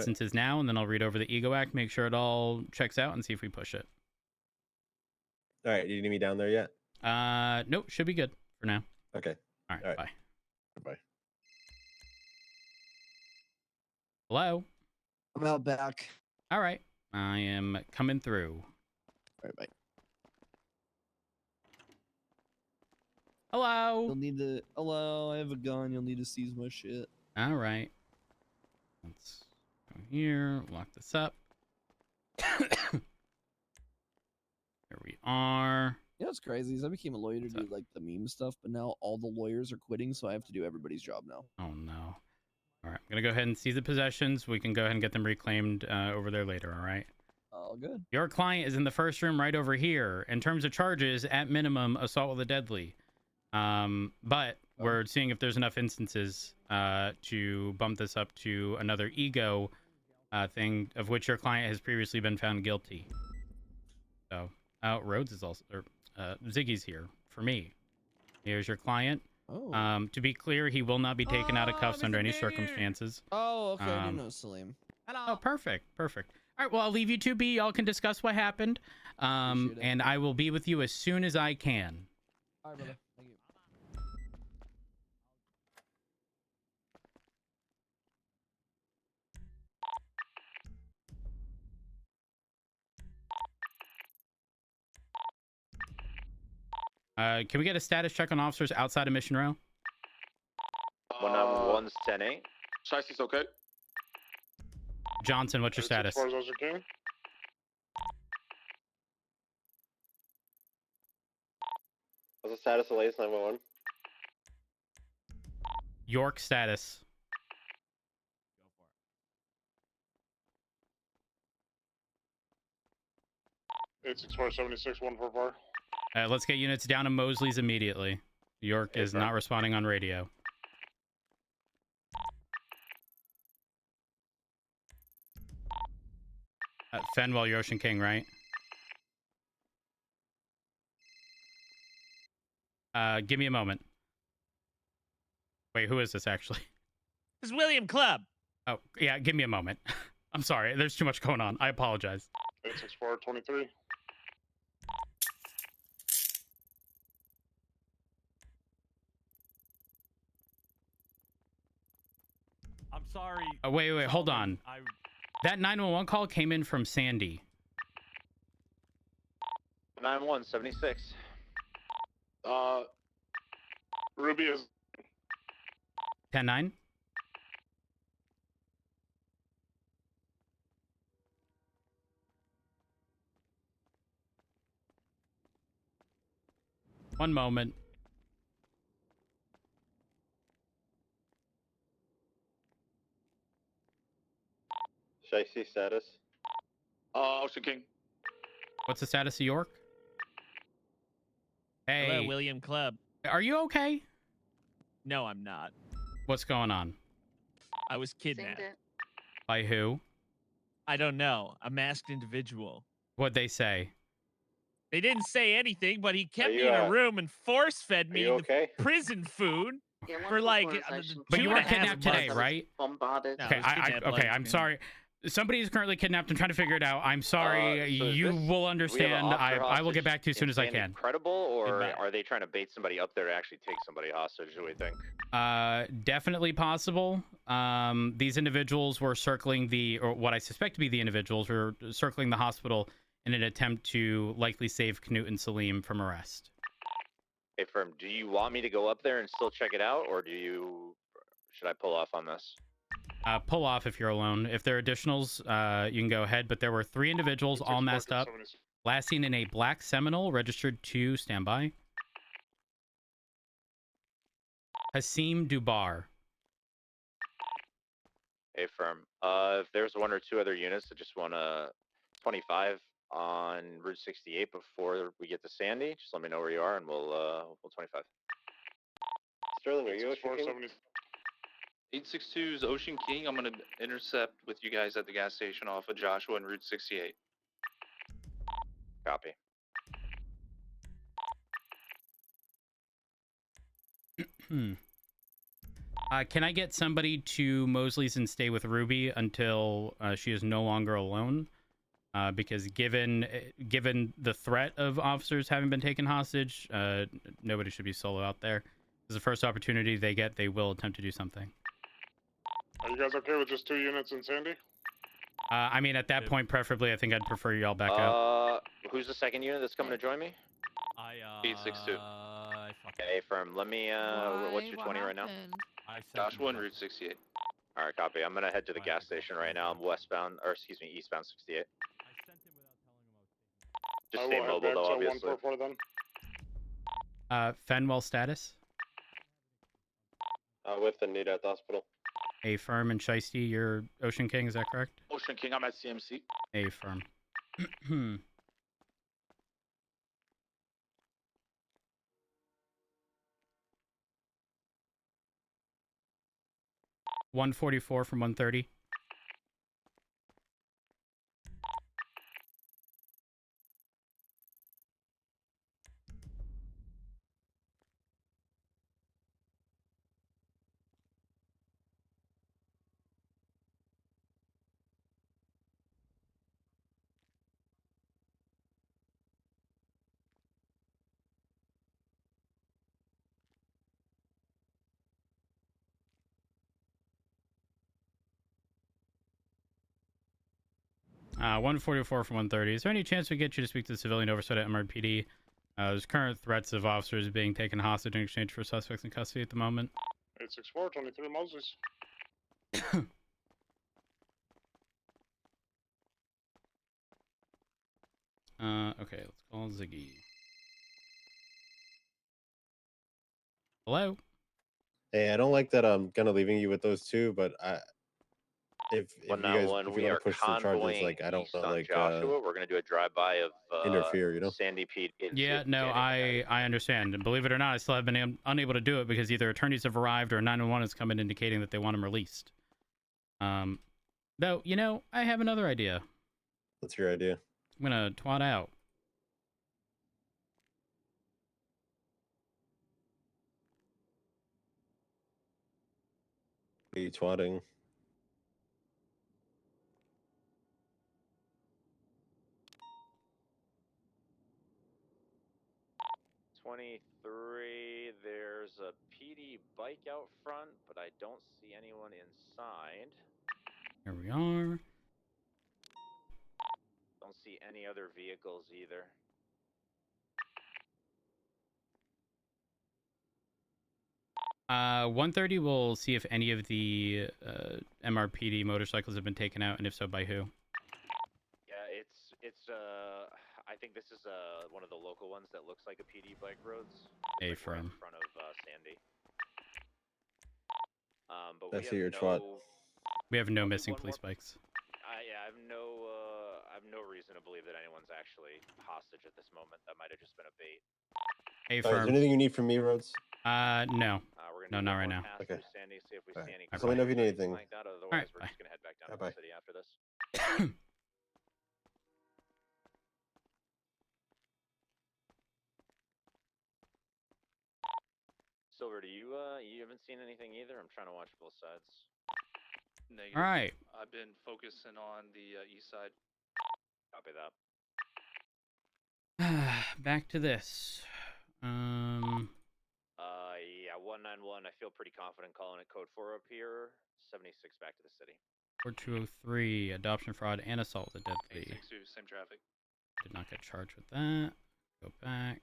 instances now, and then I'll read over the Ego Act, make sure it all checks out, and see if we push it. All right, do you need me down there yet? Nope, should be good for now. Okay. All right. Bye. Bye. Hello? I'm out back. All right. I am coming through. All right, bye. Hello? You'll need to... Hello, I have a gun. You'll need to seize my shit. All right. Let's go here, lock this up. Here we are. You know what's crazy is I became a lawyer to do like the meme stuff, but now all the lawyers are quitting, so I have to do everybody's job now. Oh no. All right, I'm gonna go ahead and seize the possessions. We can go ahead and get them reclaimed over there later. All right. All good. Your client is in the first room right over here. In terms of charges, at minimum, assault with a deadly. But we're seeing if there's enough instances to bump this up to another ego thing of which your client has previously been found guilty. So, Rhodes is also, or Ziggy's here for me. Here's your client. Oh. To be clear, he will not be taken out of cuffs under any circumstances. Oh, okay. I do know Salim. Hello. Oh, perfect. Perfect. All right, well, I'll leave you two be. Y'all can discuss what happened. And I will be with you as soon as I can. All right, brother. Thank you. Can we get a status check on officers outside of Mission Row? 191's 10-8. Shicey's okay. Johnson, what's your status? As far as you can. What's the status of latest 911? York status. 864-76, 144. Let's get units down to Mosley's immediately. York is not responding on radio. Fenwell, you're Ocean King, right? Give me a moment. Wait, who is this actually? This is William Clubb. Oh, yeah, give me a moment. I'm sorry, there's too much going on. I apologize. 864-23. I'm sorry. Wait, hold on. That 911 call came in from Sandy. 9176. Ruby is 10-9. One moment. Should I see status? Ocean King. What's the status of York? Hey. Hello, William Clubb. Are you okay? No, I'm not. What's going on? I was kidnapped. By who? I don't know. A masked individual. What'd they say? They didn't say anything, but he kept me you, in a room and force-fed me okay? the prison food for like. But you were 2.5 kidnapped today, months. right? Bombarded. No, Okay, I was kidnapped, okay, like, I'm sorry. Somebody is currently kidnapped. I'm trying to figure it out. I'm sorry. So you will understand. I will get back to you as soon as I can. Credible, or are they trying to bait somebody up there to actually take somebody hostage? Do we think? Definitely possible. These individuals were circling or what I suspect to be the individuals were circling the hospital in an attempt to likely save Knut and Salim from arrest. Hey, firm, do you want me to go up there and still check it out, or should I pull off on this? Pull off if you're alone. If there are additionals, you can go ahead. But there were 3 individuals all masked up. Last seen in a black Seminole, registered to standby. Hasim Dubar. Hey, firm. If there's 1 or 2 other units that just want to 25 on Route 68 before we get to Sandy, just let me know where you are, and we'll 25. Sterling, are you Ocean King? 862 is Ocean King. I'm going to intercept with you guys at the gas station off of Joshua and Route 68. Copy. Can I get somebody to Mosley's and stay with Ruby until she is no longer alone? Because given the threat of officers having been taken hostage, nobody should be solo out there. Because the first opportunity they get, they will attempt to do something. Are you guys okay with just 2 units in Sandy? I mean, at that point, preferably, I think I'd prefer y'all back out. Who's the second unit that's coming to join me? 862. Okay, firm. Let me, what's your 20 right now? Joshua and Route 68. Alright, copy. I'm gonna head to the gas station right now. I'm westbound, or excuse me, eastbound 68. Just stay mobile though, obviously. 144 then. Fenwell status? With the need at the hospital. A firm and Shiesty, you're Ocean King, is that correct? Ocean King, I'm at CMC. A firm. 144 from 130. Uh, 144 from 130. Is there any chance we get you to speak to the civilian oversight at MRPD? There's current threats of officers being taken hostage in exchange for suspects in custody at the moment. 864, 23 Moses. Okay, let's call Ziggy. Hello? Hey, I don't like that I'm kind of leaving you with those two, but if you guys 191, if we you are want to push the charges, convoying like I don't east know, on like Joshua. We're gonna do a drive-by of interfere, you know? Sandy Pete. Yeah, no, I understand. And believe it or not, I still have been unable to do it because either attorneys have arrived or 911 has come in indicating that they want him released. Though, you know, I have another idea. What's your idea? I'm gonna twat out. Are you twatting? 23. There's a PD bike out front, but I don't see anyone inside. Here we are. Don't see any other vehicles either. Uh, 130 will see if any of the MRPD motorcycles have been taken out, and if so, by who. Yeah, I think this is one of the local ones that looks like a PD bike roads. A Like right in firm. front of Sandy. But I we see have your no. twat. We have no Only missing one police more- bikes. Yeah, I have no reason to believe that anyone's actually hostage at this moment. That might have just been a bait. A Is there firm. anything you need from me, Rhodes? No. We're No, gonna do not one right more now. pass Okay. through Sandy, see if we All see right. any. Just let me know if you need crimes or anything. like that. Otherwise, Alright, we're bye. just gonna head back down to Bye-bye. the city after this. Silver, do you haven't seen anything either? I'm trying to watch both sides. Negative. All right. I've been focusing on the east side. Copy that. Back to this. Yeah, 191. I feel pretty confident calling it code 4 up here. 76 back to the city. 4203, adoption fraud and assault with a deadly. 862, same traffic. Did not get charged with that. Go back.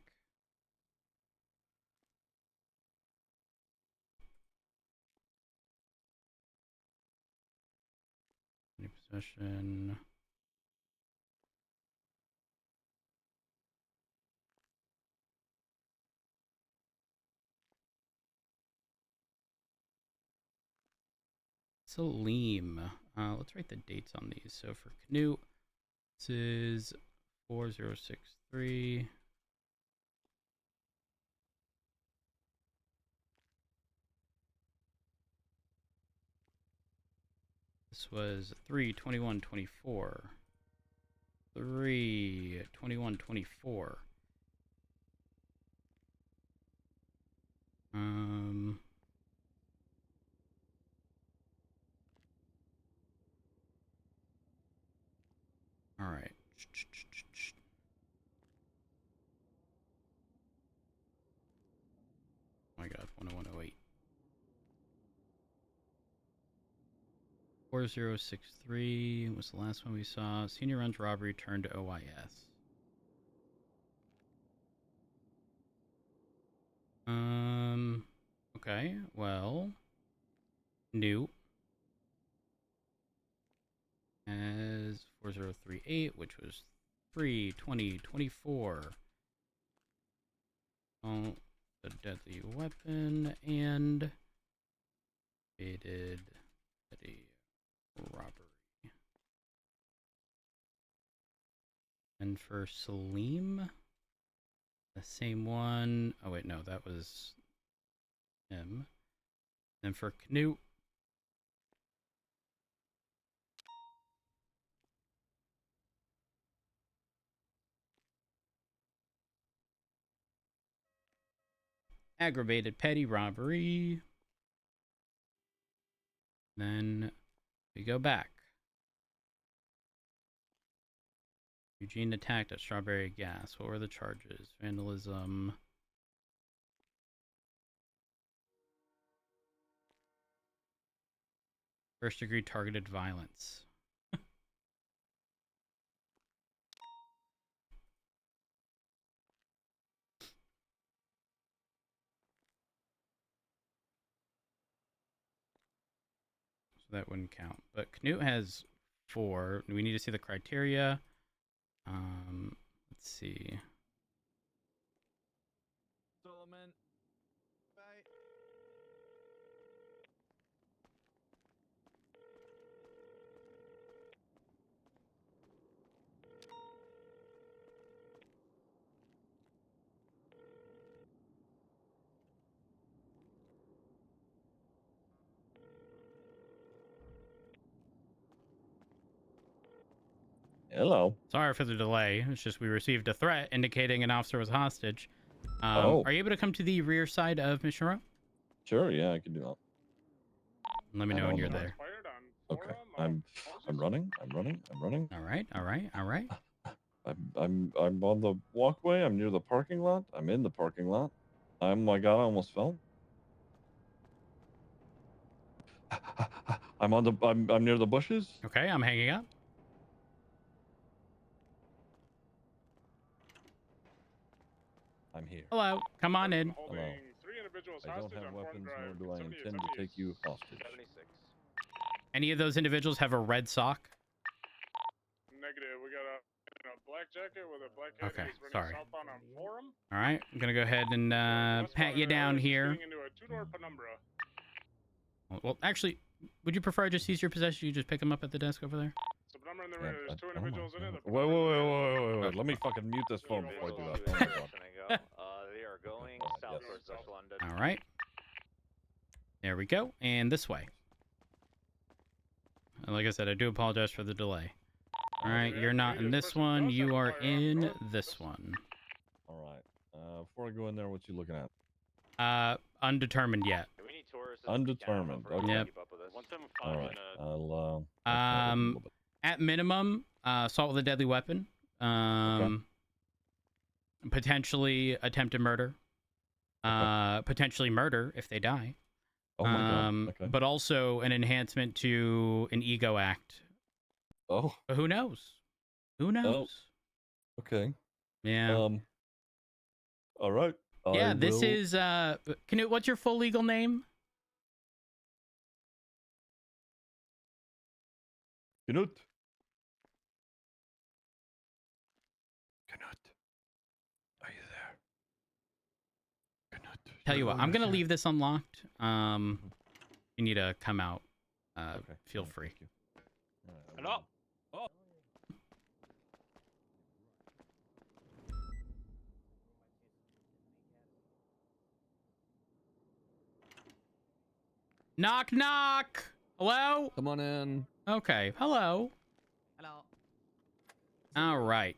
Any possession. Salim. Let's write the dates on these. So for Canute, this is 4063. This was 3/21/24. 3/21/24. All right. Oh my god, 10108. 4063 was the last one we saw. Senior runs robbery turned to OIS. Okay, well, new as 4038, which was 3/20/24. Oh, the deadly weapon and evaded petty robbery. And for Salim, the same one. Oh wait, no, that was him. And for Knut, aggravated petty robbery. Then we go back. Eugene attacked at Strawberry Gas. What were the charges? Vandalism. First degree targeted violence. So that wouldn't count. But Knut has 4. We need to see the criteria. Let's see. Solomon. Bye. Hello. Sorry for the delay. It's just we received a threat indicating an officer was hostage. Oh. Are you able to come to the rear side of Mission Row? Sure, yeah, I can do that. Let me know when you're there. Okay. I'm running. All right. I'm on the walkway. I'm near the parking lot. I'm in the parking lot. Oh my god, I almost fell. I'm near the bushes. Okay, I'm hanging up. I'm here. Hello, come on in. Hello. I don't have weapons, nor do I intend to take you hostage. 76. Any of those individuals have a red sock? Negative. We got a black jacket with a black hat. Okay, He's running sorry. southbound on Forum. All right, I'm gonna go ahead and pat you down here. Getting into a 2-door penumbra. Well, actually, would you prefer I just use your possession? You just pick them up at the desk over there? So penumbra in the rear. There's 2 individuals in it. The Wait. penumbra- Let me fucking mute this phone before I do that. Oh my god. They are going Oh, south yes. towards West London. All right. There we go, and this way. And like I said, I do apologize for the delay. All right, you're not in this one. You are in this one. All right. Before I go in there, what you looking at? Undetermined yet. We need tourists. Undetermined. Okay. Yep. All right. I'll try to do a Um, little bit. At minimum, assault with a deadly weapon. Potentially attempted murder. Potentially murder if they die. Oh my god. Okay. But also an enhancement to an ego act. Oh. But who knows? Who knows? Okay. Yeah. All right. Yeah, I this will- is Knut, what's your full legal name? Knut. Knut. Are you there? Knut. Tell you what, I'm gonna here. leave this unlocked. You need to come out. Okay. Feel all right, free. thank you. All right, I Hello? will. Oh. Knock knock. Hello? Come on in. Okay. Hello. Hello. All right.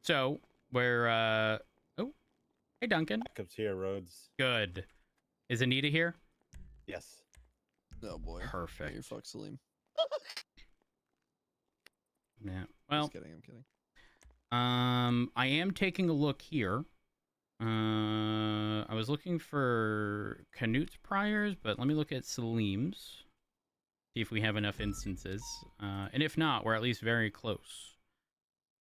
So we're oh, hey Duncan. Backups here, Rhodes. Good. Is Anita here? Yes. Oh boy. Perfect. You're fucked, Salim. Yeah. Well, Just kidding. I'm kidding. I am taking a look here. I was looking for Canute's priors, but let me look at Salim's. See if we have enough instances. And if not, we're at least very close.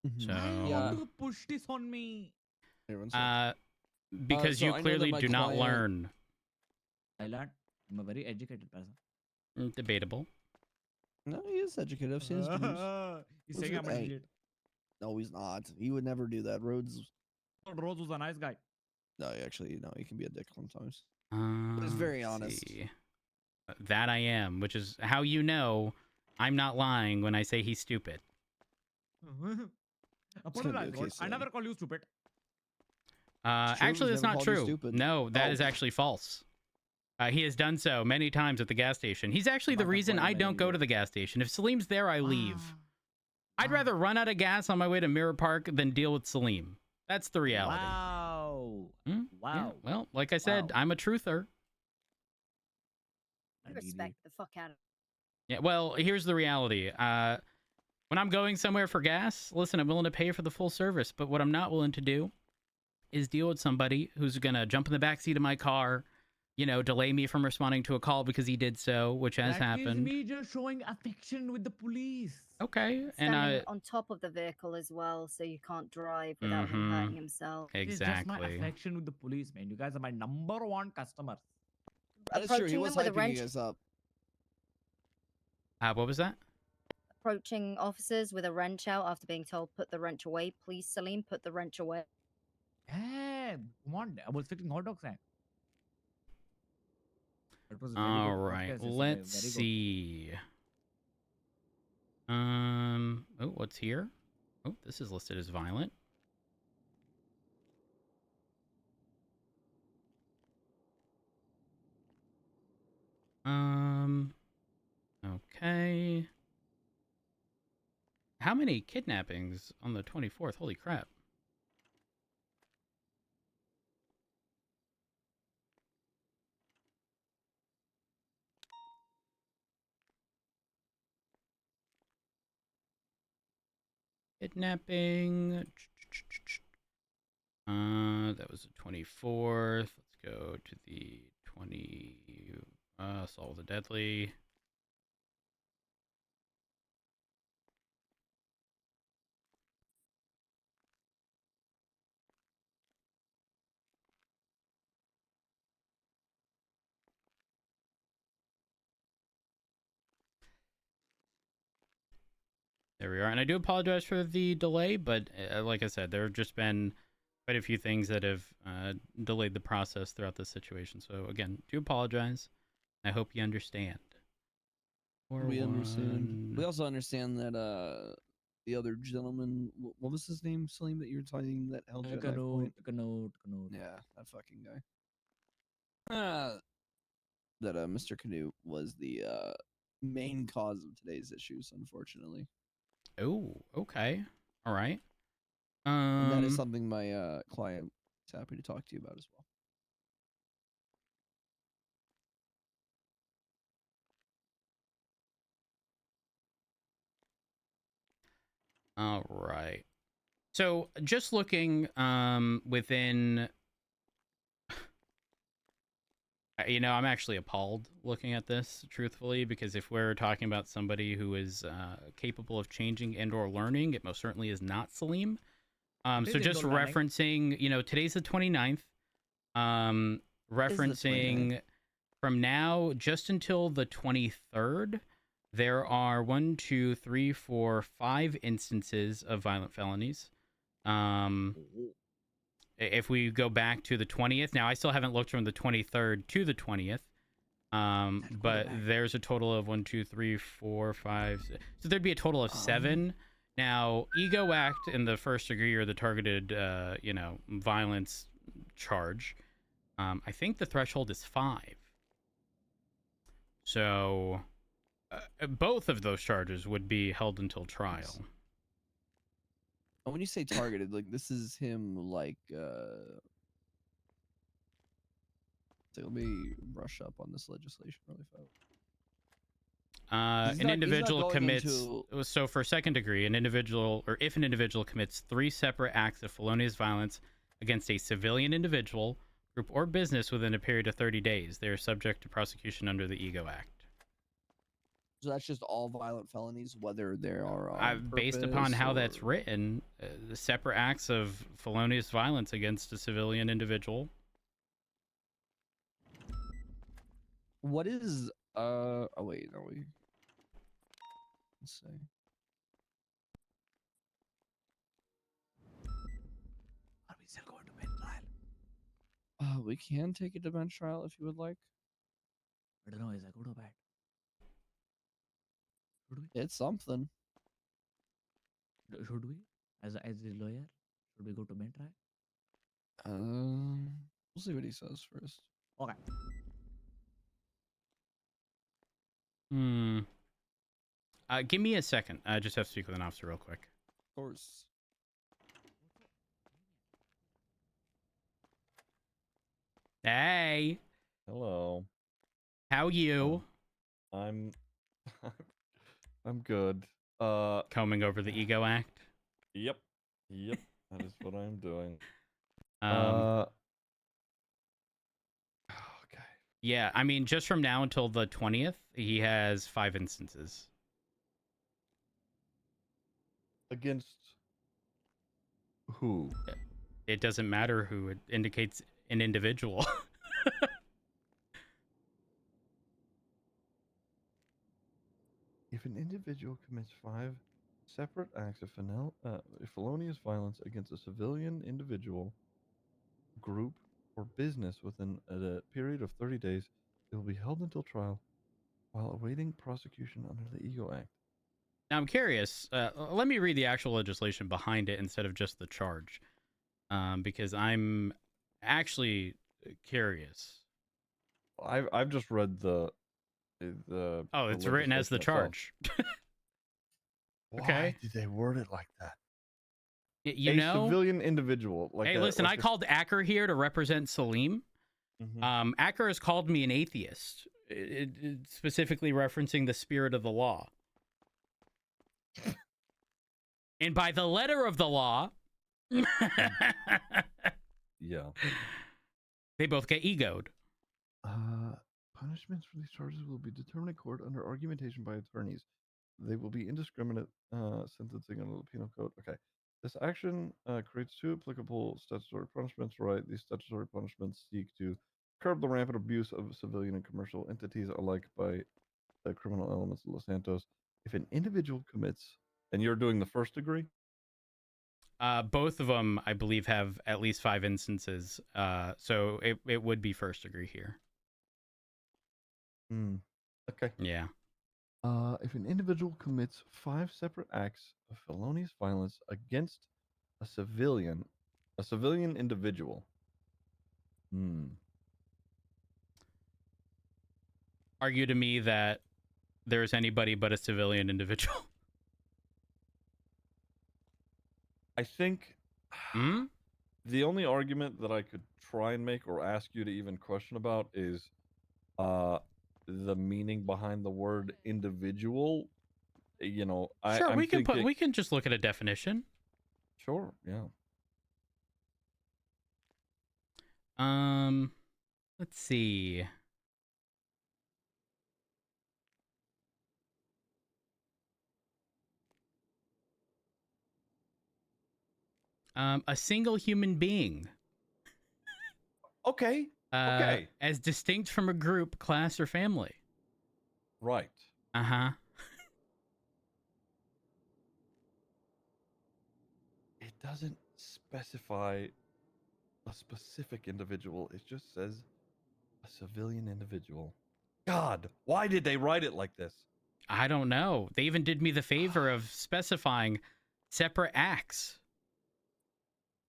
Mhm. So, Yeah. to push this on me. Here, one sec. because so you I know that clearly my do not client- learn. I learned. I'm a very educated person. Debatable. No, he is educated. I've seen his videos. He's What's saying I'm it- an hey. idiot. No, he's not. He would never do that. Rhodes. Rose was a nice guy. No, actually, no. He can be a dick sometimes. He's very Let's honest. see. That I am, which is how you know I'm not lying when I say he's stupid. gonna be okay, I never Slim. call you stupid. It's true, Actually, he's that's never not called you true. stupid. No, that is Oh. actually false. He has done so many times at the gas station. He's actually the Back up reason what I I don't made go you. to the gas station. If Salim's there, I leave. Ah. I'd Wow. rather run out of gas on my way to Mirror Park than deal with Salim. That's the reality. Wow. Hmm? Yeah, Wow. well, like I said, Wow. I'm a truther. I need Respect the fuck out of Yeah, well, here's the reality. When I'm going somewhere for gas, listen, I'm willing to pay for the full service, but what I'm not willing to do is deal with somebody who's gonna jump in the backseat of my car, delay me from responding to a call because he did so, which has That is happened. me just showing affection with the police. Okay, and standing on top of the vehicle as well, so you can't drive without him Mhm. hurting himself. It's just my exactly. affection with the police, man. You guys are my number one customers. That is true. He Approaching was them with a hyping you wrench, guys up. What was that? approaching officers with a wrench out after being told put the wrench away. Please, Salim, put the wrench away. Yeah, come on. I was fixing hot dog stand. It was a very All good right, podcast yesterday, let's very good. see. Oh, what's here? Oh, this is listed as violent. Okay. How many kidnappings on the 24th? Holy crap. Kidnapping. That was the 24th. Let's go to the 20. Assault with a deadly. There we are. And I do apologize for the delay, but like I said, there have just been quite a few things that have delayed the process throughout this situation. So again, do apologize. I hope you understand. We understand. 4-1. We also understand that the other gentleman, what was his name, Salim, that you were talking that held you at knife point? Canute. Yeah, that fucking guy. That Mr. Canute was the main cause of today's issues, unfortunately. Oh, okay. All right. And that is something my client is happy to talk to you about as well. All right. So just looking within I'm actually appalled looking at this, truthfully, because if we're talking about somebody who is capable of changing and or learning, it most certainly is not Salim. It So is just indoor learning. referencing, today's the 29th. Referencing 29th. from now just until the 23rd, there are 1, 2, 3, 4, 5 instances of violent felonies. If we go back to the 20th, now I still haven't looked from the 23rd to the 20th, but there's a total of 1, 2, 3, 4, 5. So there'd be a total of 7. Now, ego act in the first degree or the targeted, violence charge. I think the threshold is 5. So both of those charges would be held until trial. And when you say targeted, like this is him like so let me brush up on this legislation really fast. He's An not individual going commits. into- So for second degree, an individual, or if an individual commits 3 separate acts of felonious violence against a civilian individual, group, or business within a period of 30 days, they are subject to prosecution under the EGO Act. So that's just all violent felonies, whether they are Based upon how that's or- written, the separate acts of felonious violence against a civilian individual. What is oh wait, no we. Let's see. Are we still going to bench trial? We can take it to bench trial if you would like. I don't know. Is that good or bad? Should we? It's something. Should we? As a lawyer, should we go to bench trial? We'll see what he says first. Okay. Give me a second. I just have to speak with an officer real quick. Of course. Hey, Hello. how you? I'm I'm good. Combing over the EGO Act. Yep. Yep. That is what I'm doing. Um, Okay. yeah, I mean, just from now until the 20th, he has 5 instances. Against who? It doesn't matter who, it indicates an individual. If an individual commits 5 separate acts of felonious violence against a civilian individual, group, or business within a period of 30 days, they will be held until trial while awaiting prosecution under the EGO Act. Now, I'm curious. Let me read the actual legislation behind it instead of just the charge, because I'm actually curious. I've just read the Oh, it's written as the legislation itself. charge. Why Okay. did they word it like that? You a know? civilian individual. Like Hey, a, listen, like I a- called Acker here to represent Salim. Mhm. Acker has called me an atheist, specifically referencing the spirit of the law. And by the letter of the law, Yeah. they both get egoed. Punishments for these charges will be determined in court under argumentation by attorneys. They will be indiscriminate sentencing under the penal code. Okay. This action creates 2 applicable statutory punishments, right? These statutory punishments seek to curb the rampant abuse of civilian and commercial entities alike by the criminal elements of Los Santos. If an individual commits, and you're doing the first degree? Both of them, I believe, have at least 5 instances. So it would be first degree here. Okay. Yeah. If an individual commits 5 separate acts of felonious violence against a civilian individual. Argue to me that there's anybody but a civilian individual. I think Hmm? the only argument that I could try and make or ask you to even question about is the meaning behind the word individual. You know, Sure, I'm thinking, we can just look at a definition. Sure, yeah. Let's see. A single human being. Okay. Okay. As distinct from a group, class, or family. Right. Uh-huh. It doesn't specify a specific individual. It just says a civilian individual. God, why did they write it like this? I don't know. They even did me the favor of specifying separate acts.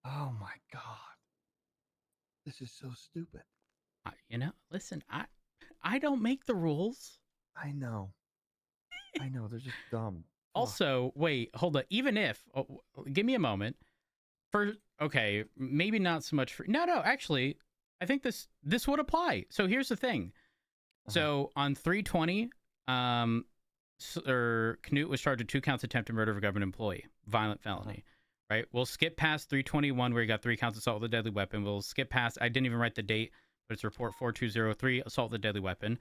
Oh my God. This is so stupid. You know, listen, I don't make the rules. I know. I know. They're just dumb. Also, wait, hold on. Even if, give me a moment. Okay, maybe not so much for. No, actually, I think this would apply. So here's the thing. So on 320, Knut was charged with 2 counts of attempted murder of a government employee, violent felony. Right? We'll skip past 321 where he got 3 counts of assault with a deadly weapon. We'll skip past, I didn't even write the date, but it's report 4203, assault with a deadly weapon.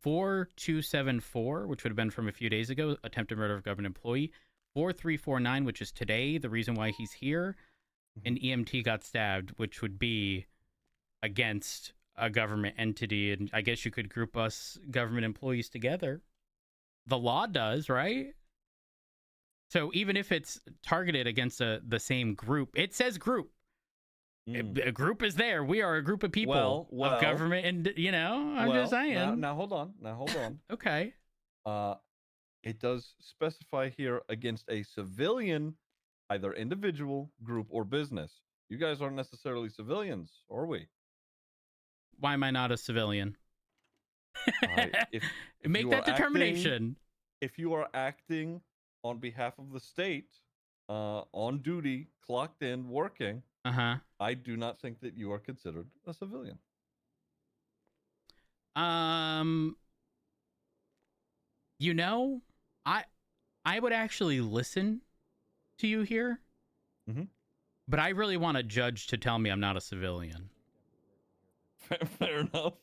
4274, which would have been from a few days ago, attempted murder of a government employee. 4349, which is today, the reason why he's here. An EMT got stabbed, which would be against a government entity. And I guess you could group us government employees together. The law does, right? So even if it's targeted against the same group, it says group. A group is there. We are a group of people of government, and I'm just saying. Now hold on. Okay. It does specify here against a civilian, either individual, group, or business. You guys aren't necessarily civilians, are we? Why am I not a civilian? If Make you that are determination. If you are acting on behalf of the state, on duty, clocked in, working, I do not think that you are considered a civilian. I would actually listen to you here, but I really want a judge to tell me I'm not a civilian. Fair enough.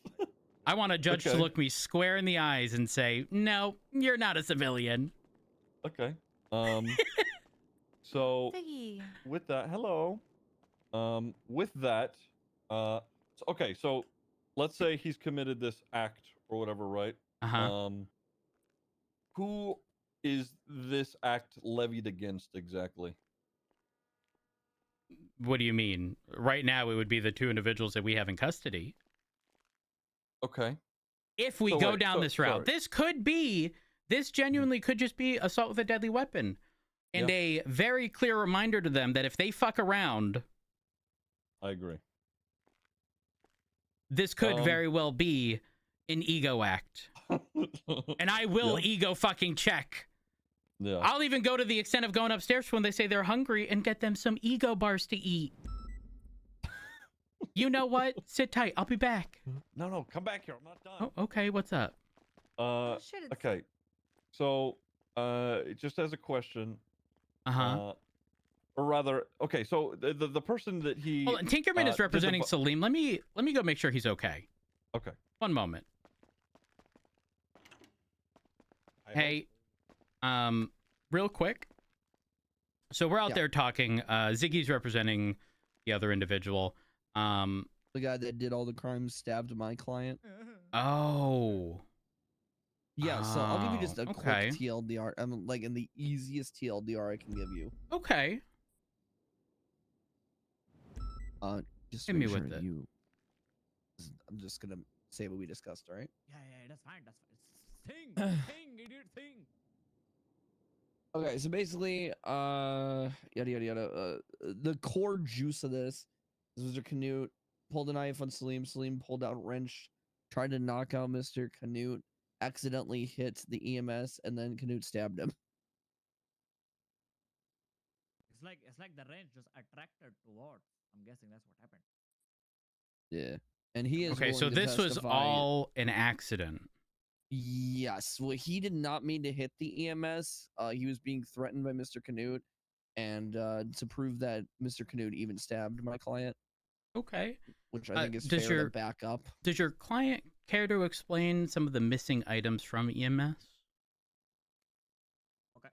I want a judge to look me square in the eyes and say, no, you're not a civilian. Okay. So with that, hello. With that, okay, so let's say he's committed this act or whatever, right? Who is this act levied against exactly? What do you mean? Right now, it would be the 2 individuals that we have in custody. Okay. If we go down this route, this genuinely could just be assault with a deadly weapon. And a very clear reminder to them that if they fuck around, I agree. This could very well be an ego act. And I will ego fucking check. Yeah. I'll even go to the extent of going upstairs when they say they're hungry and get them some ego bars to eat. You know what? Sit tight. I'll be back. No, come back here. I'm not done. Oh, okay. What's up? Okay. So, just as a question. Or rather, okay. So the person that he. Well, Tinkerman is representing Salim. Let me go make sure he's okay. Okay. One moment. Hey, real quick. So we're out there talking. Ziggy's representing the other individual. The guy that did all the crimes stabbed my client. Oh. Yeah, so I'll give you just a quick TLDR. I'm like in the easiest TLDR I can give you. Okay. Just hit me with it. I'm just gonna say what we discussed, all right? Yeah, that's fine. Thing, idiot thing. Okay, so basically, yada yada yada. The core juice of this is Mr. Canute pulled a knife on Salim. Salim pulled out a wrench, tried to knock out Mr. Canute, accidentally hit the EMS, and then Canute stabbed him. It's like the wrench just attracted towards. I'm guessing that's what happened. Yeah, and he is okay. So this was all an accident. Yes. Well, he did not mean to hit the EMS. He was being threatened by Mr. Canute, and to prove that Mr. Canute even stabbed my client. Okay. Which I think is fair to back up. Does your client care to explain some of the missing items from EMS? Okay.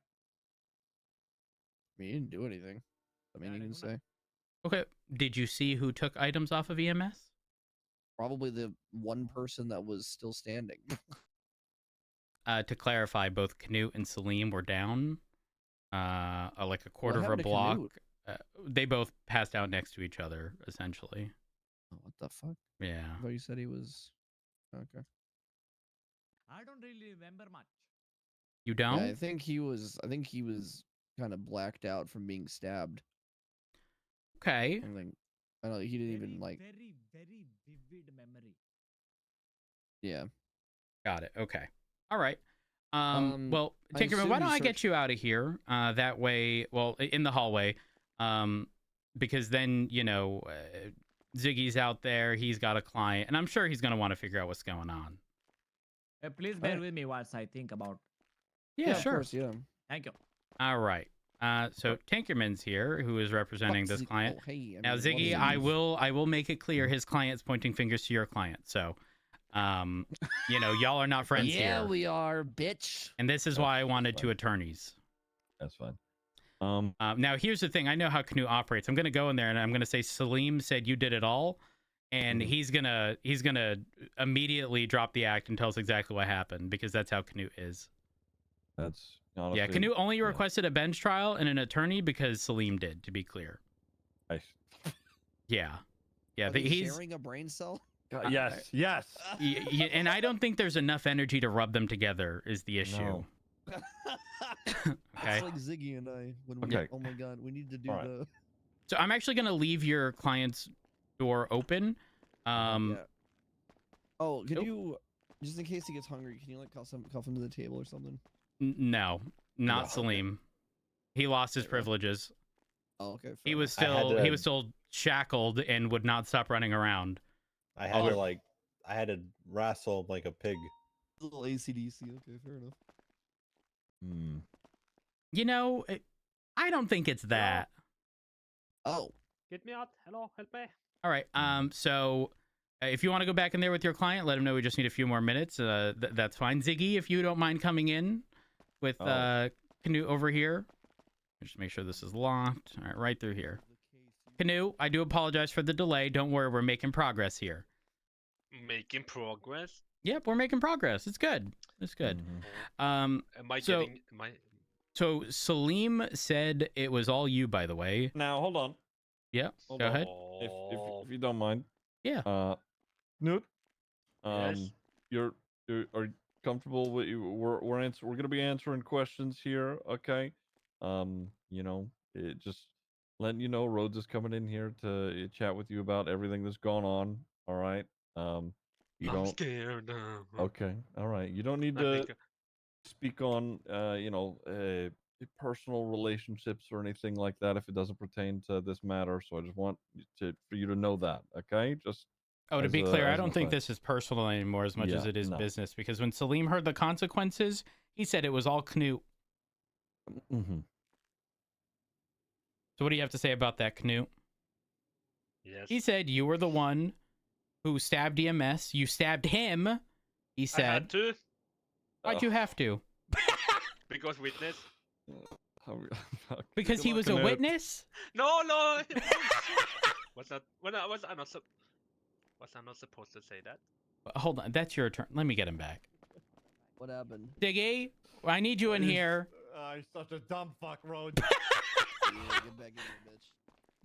I mean, he didn't do anything. I mean, you can say. Okay. Did you see who took items off of EMS? Probably the one person that was still standing. To clarify, both Canute and Salim were down, like a quarter of a block. They both passed out next to each other, essentially. Oh, what the fuck? Yeah. I thought you said he was. Okay. I don't really remember much. You don't? Yeah, I think he was kind of blacked out from being stabbed. Okay. I don't know. He didn't even like. Very, very vivid memory. Yeah. Got it. Okay. All right. Well, Tinkerman, why don't I get you out of here? That way, well, in the hallway, because then, Ziggy's out there. He's got a client, and I'm sure he's going to want to figure out what's going on. Please bear with me whilst I think about. Yeah, Of sure. course, yeah. Thank you. All right. So Tankerman's here, who is representing Fuck this Ziggy. client. Oh, hey, I Now, mean, Ziggy, what I is- will make it clear his client's pointing fingers to your client. So, y'all are not friends Yeah, here. we are, bitch. And this is That's why I wanted fine. two attorneys. That's fine. Now, here's the thing. I know how Canute operates. I'm going to go in there and I'm going to say Salim said you did it all, and he's gonna immediately drop the act and tell us exactly what happened because that's how Canute is. That's honestly, Yeah, Canute only yeah. requested a bench trial and an attorney because Salim did. To be clear. Nice. Yeah, yeah. Are they He's sharing a brain cell? Yes. and I don't think there's enough energy to rub them together. Is the issue? No. Okay. It's like Ziggy and I when we. Okay. Oh my god, we need to do Alright. the. So I'm actually gonna leave your client's door open. Yeah. Oh, can Nope. you, just in case he gets hungry, can you like cuff him to the table or something? No, not No. Salim. He lost his Okay, well. privileges. Oh, okay. He was I had he to- was still shackled and would not stop running around. I had to wrestle like a pig. little ACDC. Okay, fair enough. You know, I don't think it's that. Oh, Get me out. Hello, help me. All right. So if you want to go back in there with your client, let him know we just need a few more minutes. That's fine. Ziggy, if you don't mind coming in with Canute over here. Just make sure this is locked. All right, right through here. Canute, I do apologize for the delay. Don't worry, we're making progress here. Making progress. Yep, we're making progress. It's good. It's good. Am I So- getting my? So Salim said it was all you, by the way. Now hold on. Yeah, Hold go on. ahead. If you don't mind. Yeah. Knut. Yes. You're are you comfortable with you? We're gonna be answering questions here. Okay. Just letting you know, Rhodes is coming in here to chat with you about everything that's gone on. All right. You I'm don't. scared. Okay. All right. You don't need I to think speak on personal relationships or anything like that if it doesn't pertain to this matter. So I just want for you to know that. Okay. Just. Oh, to as be a- clear, I as an don't think aside. this is personal anymore as much as Yeah, it is no. business. Because when Salim heard the consequences, he said it was all Canute. Mhm. So what do you have to say about that, Canute? yes. He said you were the one who stabbed EMS. You stabbed him. He I said, had to why'd you have to? because witness. Fuck. Because he was a Canute. witness? No. Was that when I was I not was I not supposed to say that? Hold on, that's your turn. Let me get him back. what happened? Diggy, I need you in here. You're such a dumb fuck, Rhodes. Yeah, get back in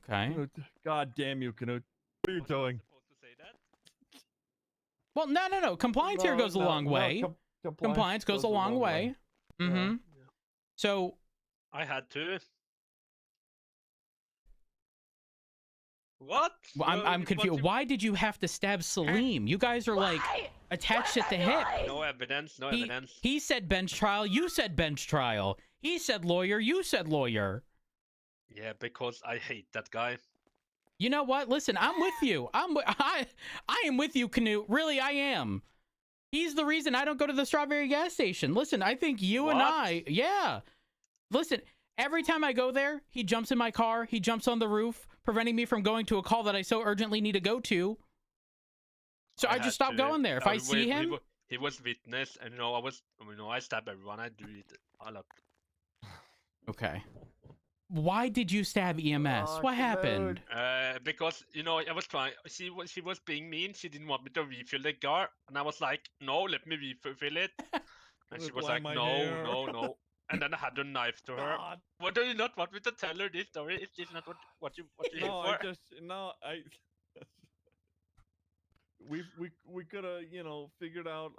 there, bitch. Okay. God damn you, Canute. What are you Was I not doing? supposed to say that? Well, no. Compliance here goes a long way. Compliance goes a long way. Mm-hmm. So I had to. What? well, I'm What confused. you- Why did you have to stab Salim? You guys are like attached at the hip. No evidence. No He, evidence. he said bench trial. You said bench trial. He said lawyer. You said lawyer. Yeah, because I hate that guy. You know what? Listen, I'm with you. I am with you, Canute. Really, I am. He's the reason I don't go to the Strawberry gas station. Listen, I think you and What? yeah. Listen, every time I go there, he jumps in my car. He jumps on the roof, preventing me from going to a call that I so urgently need to go to. So I had just stopped to. going there. If I see him, He was witness, and I stab everyone. I do it a lot. okay. Why did you stab EMS? What happened? Because I was trying. She was being mean. She didn't want me to refill the car, and I was like, "No, let me refill it." And she Look, was why like, am I "No, here?" no." And then I had a knife to her. God. What do you not want me to tell her this story? Is this not what you here No, for? we could have figured out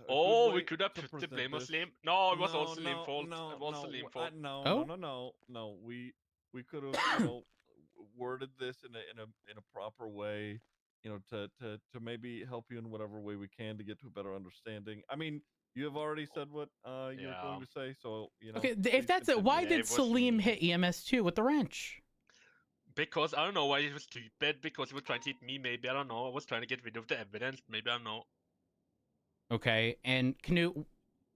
Oh, we could have put the blame on Slim. No, it was all Slim fault. No, It was Slim fault. no. We could have worded this in a proper way, to maybe help you in whatever way we can to get to a better understanding. I mean, you have already said what you were going to say, so Okay, please if that's it, continue. why Yeah, did it was Salim me. hit EMS too with the wrench? Because I don't know why he was stupid. Because he was trying to hit me. Maybe I don't know. I was trying to get rid of the evidence. Maybe I don't know. Okay, and Canute,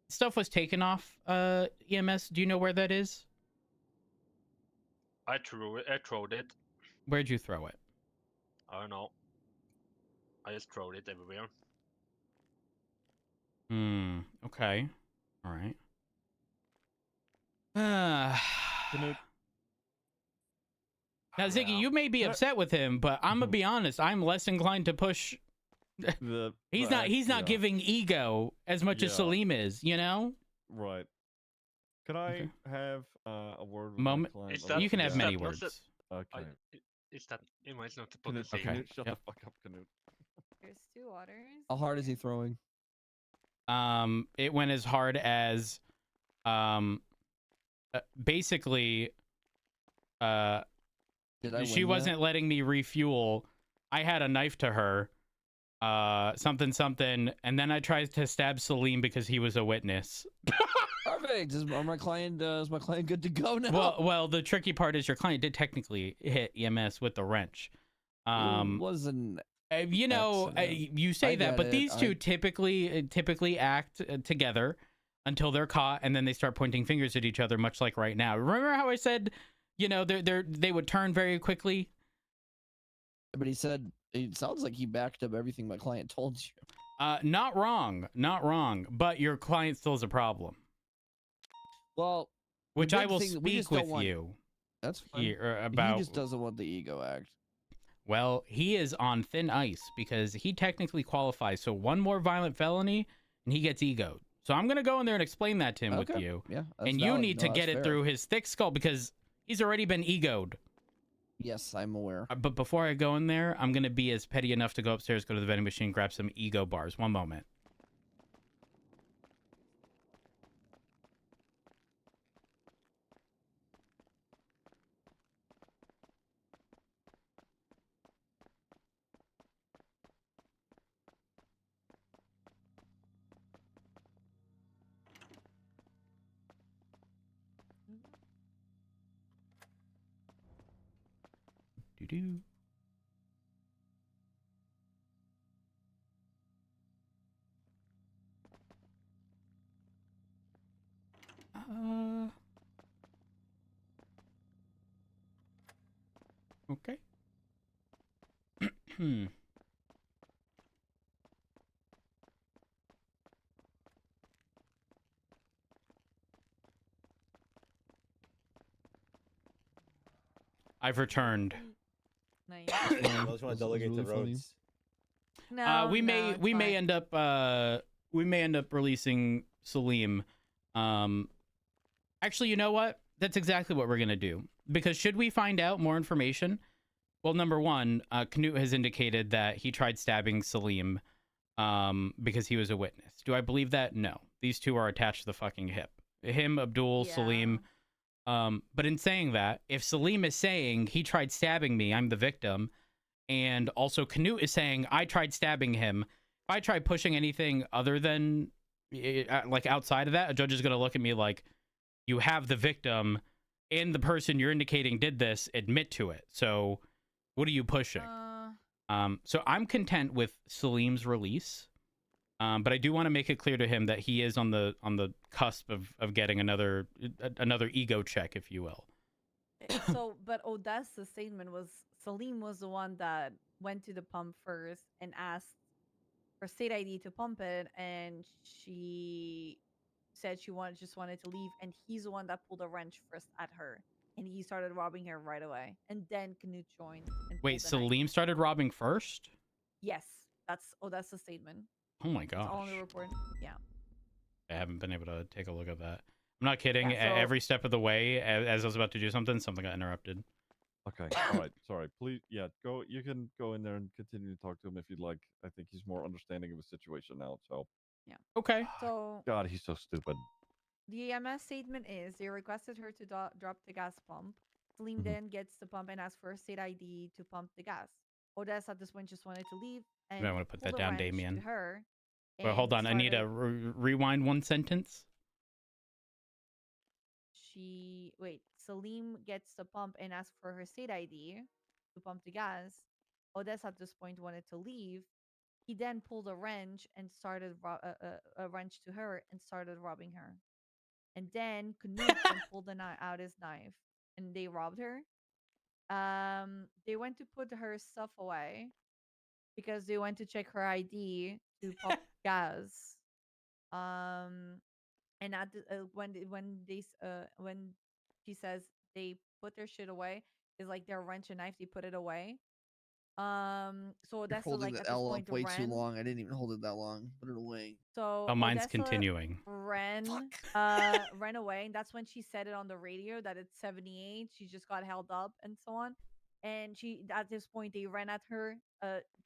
stuff was taken off EMS. Do you know where that is? I threw it. Where'd you throw it? I don't know. I just threw it everywhere. Okay. All right. Now, Ziggy, you may be upset with him, but I'm gonna be honest. I'm less inclined to push. He's not giving ego as much as Salim is. You know. Right. Can I Okay. have a word with Moment. my client? Is that- You can have is many that not words. Okay. Is that it's not supposed Canute, to say? Okay. Canute, shut Yep. the fuck up, Canute. There's 2 waters. How hard is he throwing? It went as hard as, basically, she wasn't letting me refuel. I had a knife to her, something, and then I tried to stab Salim because he was a witness. Perfect. Is my client good to go now? Well, the tricky part is your client did technically hit EMS with the wrench. It wasn't. You know, accident. you say I that, get but it. these two typically act together until they're caught, and then they start pointing fingers at each other, much like right now. Remember how I said, you know, they would turn very quickly? But he said it sounds like he backed up everything my client told you. Not wrong, but your client still has a problem. Well, which the I big will thing that we speak just don't with want- you. That's fine. Here about. He just doesn't want the ego act. Well, he is on thin ice because he technically qualifies. So one more violent felony, and he gets egoed. So I'm gonna go in there and explain that to him with Okay. you. Yeah, that's And you valid. need No, to that's get it fair. through his thick skull because he's already been egoed. Yes, I'm aware. But before I go in there, I'm gonna be as petty enough to go upstairs, go to the vending machine, grab some ego bars. One moment. Doo-doo. Okay. I've returned. Nice. I just want to delegate to really funny. Rhodes. No, we no, may it's we may fine. end up releasing Salim. Actually, you know what? That's exactly what we're gonna do. Because should we find out more information? Well, number one, Canute has indicated that he tried stabbing Salim because he was a witness. Do I believe that? No. These two are attached to the fucking hip. Him, Abdul, Yeah. Salim. But in saying that, if Salim is saying he tried stabbing me, I'm the victim, and also Canute is saying I tried stabbing him, if I try pushing anything other than like outside of that, a judge is going to look at me like, you have the victim and the person you're indicating did this, admit to it. So what are you pushing? So I'm content with Salim's release. But I do want to make it clear to him that he is on the cusp of getting another ego check, if you will. So, but Odessa's statement was Salim was the one that went to the pump first and asked for state ID to pump it, and she said she just wanted to leave, and he's the one that pulled a wrench first at her, and he started robbing her right away, and then Canute joined. And Wait, pulled the knife. Salim started robbing first? Yes, that's Odessa's statement. Oh my It's all in gosh. the report. Yeah. I haven't been able to take a look at that. I'm not kidding. Yeah, so- Every step of the way, as I was about to do something got interrupted. Okay, all right, sorry. Please, yeah, go. You can go in there and continue to talk to him if you'd like. I think he's more understanding of the situation now. So. Yeah. Okay. So God, he's so stupid. the EMS statement is they requested her to drop the gas pump. Salim Mhm. then gets the pump and asks for a state ID to pump the gas. Odessa at this point just wanted to leave and I want to put pulled that a down, wrench Damien. to her. Well, hold on. and I need to started- rewind one sentence. Salim gets the pump and asks for her state ID to pump the gas. Odessa at this point wanted to leave, He then pulled a wrench and started a wrench to her and started robbing her. And then Knut then pulled out his knife and they robbed her. They went to put her stuff away because they went to check her ID to pop gas. And at when she says they put their shit away, is like their wrench and knife. They put it away. So You're Odessa holding like the at this L point up way too ran. long. I didn't even hold it that long. Put it away. So Oh, mine's Odessa continuing. ran ran away, and that's when she said it on the radio that it's 78. She just got held up and so on. And she at this point they ran at her.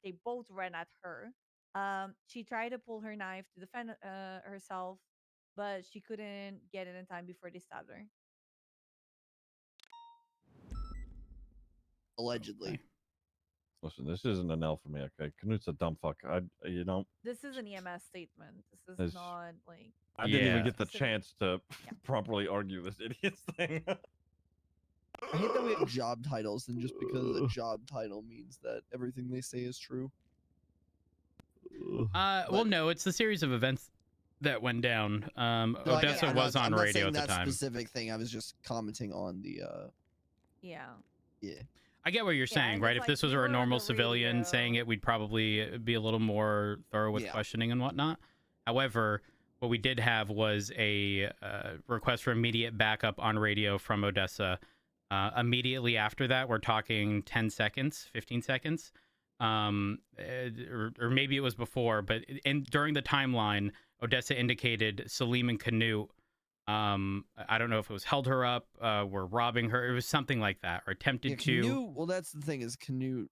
They both ran at her. She tried to pull her knife to defend herself, but she couldn't get it in time before they stabbed her. Allegedly. Okay. Listen, this isn't an L for me, okay? Knut's a dumb fuck. You know, This is an EMS statement. This is This- not like I didn't even Yeah. get the Specific- chance to Yeah. properly argue this idiot's thing. I hate that we have job titles, and just because a job title means that everything they say is true. Well, But- no, it's the series of events that went down. No, Odessa I'm was not- on I'm not radio saying at the that time. specific thing. I was just commenting on the. yeah. Yeah. I get what you're Yeah, saying, and right? it's If like this was we a were on normal the civilian saying radio. it, we'd probably be a little more thorough with Yeah. questioning and whatnot. However, what we did have was a request for immediate backup on radio from Odessa. Immediately after that, we're talking 10 seconds, 15 seconds. Or maybe it was before, but during the timeline, Odessa indicated Salim and Knut, I don't know if it was held her up, were robbing her. It was something like that, or attempted Yeah, to. Knut, well, that's the thing is Knut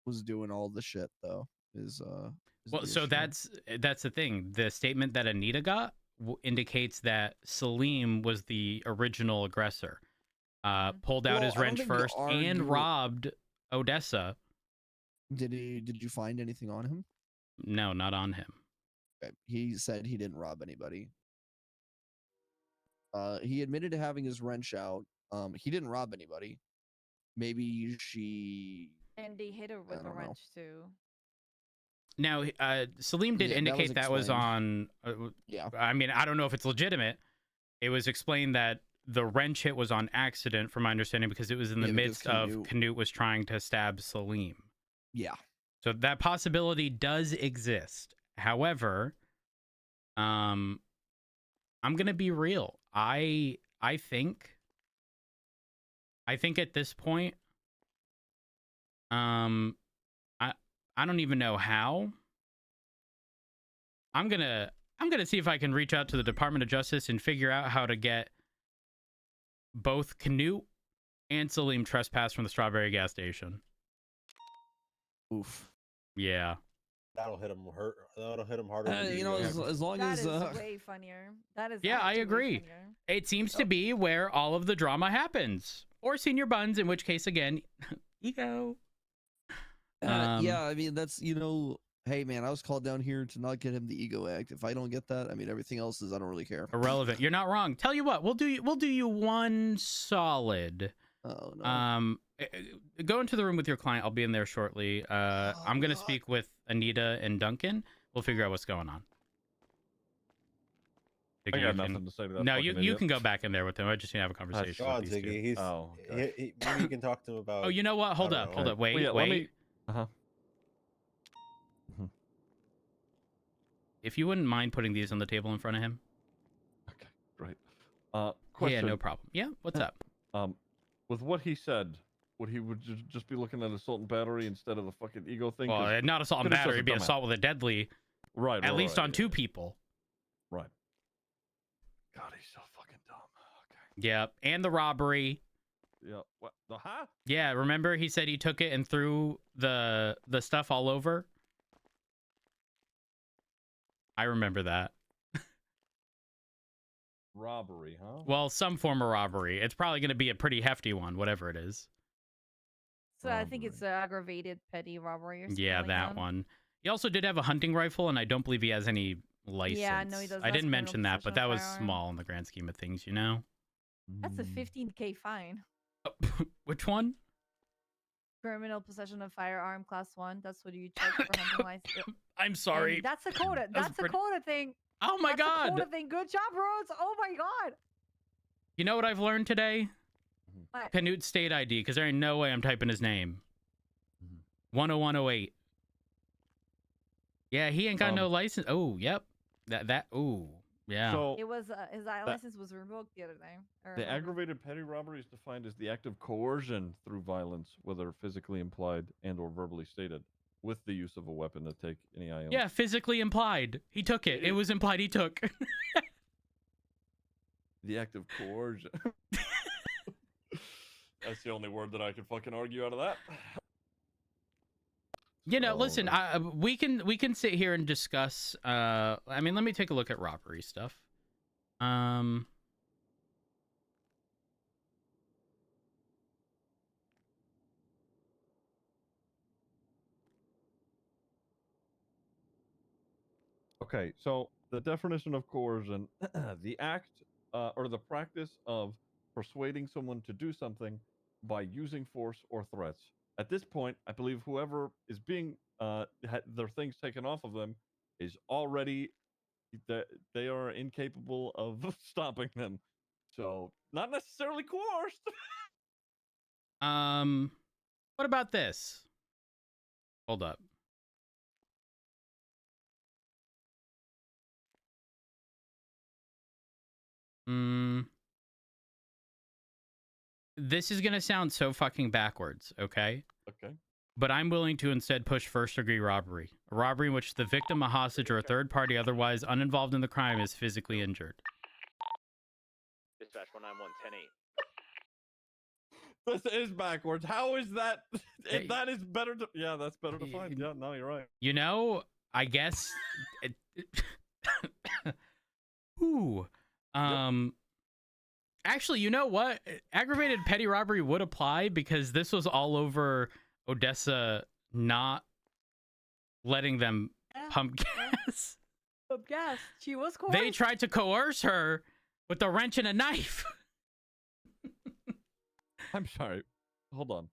was doing all the shit though. Is Well, the so issue. that's the thing. The statement that Anita got indicates that Salim was the original aggressor. Pulled out Well, his I don't wrench think we first and argue- robbed Odessa. Did you find anything on him? No, not on him. Okay, he said he didn't rob anybody. He admitted to having his wrench out. He didn't rob anybody. Maybe she. And they hit her with a don't know. wrench too. Now, Salim did Yeah, that was indicate that was on. Yeah. I mean, I don't know if it's legitimate. It was explained that the wrench hit was on accident, from my understanding, because it was in the Yeah, because midst of Knut was trying to stab Salim. Yeah. So that possibility does exist. However, I'm gonna be real. I think at this point, I don't even know how. I'm gonna see if I can reach out to the Department of Justice and figure out how to get both Knut and Salim trespassed from the Strawberry gas station. Oof. Yeah. That'll hit him hurt. That'll hit him harder. than You the know, DUI. as long That as is way funnier. That is Yeah, I actually way agree. funnier. It seems to be where all of the drama happens. Or senior buns, in which case, again, ego. yeah, I mean that's hey man, I was called down here to not get him the ego act. If I don't get that, I mean everything else is I don't really care. Irrelevant. You're not wrong. Tell you what, we'll do you one solid. Oh no. Go into the room with your client. I'll be in there shortly. I'm gonna speak with Anita and Duncan. We'll figure out what's going on. I Ziggy, got you nothing can- to say to that. No, fucking you idiot. can go back in there with him. I just need to have a conversation Go on, with these two. Ziggy. He's. Oh, Maybe you can talk to him about. Oh, you know what? Hold I up, don't hold know. up. Wait, Well, yeah, wait. let me. Uh-huh. If you wouldn't mind putting these on the table in front of him. Okay, great. Question. Yeah, no problem. Yeah, what's up? With what he said, would he just be looking at assault and battery instead of the fucking ego thing? 'Cause Well, not assault and could've just battery, it'd be done that. assault with a deadly. Right. At right, least right, on yeah, 2 people. Right. God, he's so fucking dumb. Okay. Yeah, and the robbery. Yeah. What? The huh? Yeah, remember he said he took it and threw the stuff all over? I remember that. Robbery, huh? Well, some form of robbery. It's probably going to be a pretty hefty one, whatever it is. So I think it's aggravated petty robbery or something Yeah, like that one. He also did have a hunting rifle, and I don't believe he has any license. Yeah, no, he does. I That's didn't criminal mention that, but possession that of was firearm. small in the grand scheme of things, you know? That's a 15K fine. Which one? criminal possession of firearm class 1. That's what you check for hunting license. I'm And sorry. that's a quota. That was That's a pretty- quota thing. Oh my That's a god. quota thing. Good job, Rhodes. Oh my god. You know what I've learned today? What? Canute state ID, because there ain't no way I'm typing his name. 10108. Yeah, he ain't got no license. Oh, yep. Oh, yeah. So It was his license was revoked the other day. or the whatever. aggravated petty robbery is defined as the act of coercion through violence, whether physically implied and or verbally stated, with the use of a weapon to take any item. Yeah, physically implied. He took it. It was implied he took. The act of coercion. That's the only word that I can fucking argue out of that. You know, So, listen, we can sit here and discuss. I mean, let me take a look at robbery stuff. Okay, so the definition of coercion, the act or the practice of persuading someone to do something by using force or threats. At this point, I believe whoever is being had their things taken off of them is already they are incapable of stopping them. So not necessarily coerced. What about this? Hold up. This is gonna sound so fucking backwards, okay? Okay. But I'm willing to instead push first-degree robbery. A robbery in which the victim, a hostage, or a third party otherwise uninvolved in the crime is physically injured. Dispatch 191 This is backwards. How is that? That is better to. Yeah, that's better to find. Yeah, no, you're right. You know, I guess. Ooh. Actually, you know what? Aggravated petty robbery would apply because this was all over Odessa not letting them pump gas. Pump gas. She was coerced. They tried to coerce her with a wrench and a knife. I'm sorry. Hold on.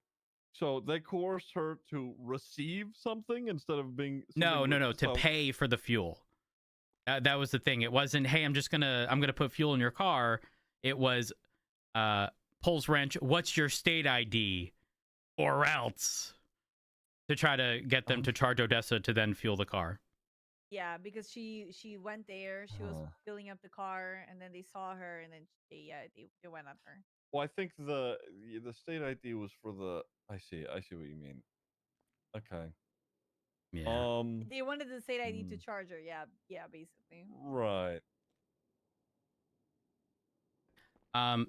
So they coerced her to receive something instead of being. No. To pay for the fuel. That was the thing. It wasn't, hey, I'm gonna put fuel in your car. It was, pulls wrench. What's your state ID, or else, to try to get them to charge Odessa to then fuel the car. Yeah, because she went there. She was filling up the car, and then they saw her, and then they went at her. Well, I think the state ID was for the. I see what you mean. Okay. Yeah. They wanted the state ID to charge her. Yeah, basically. Right.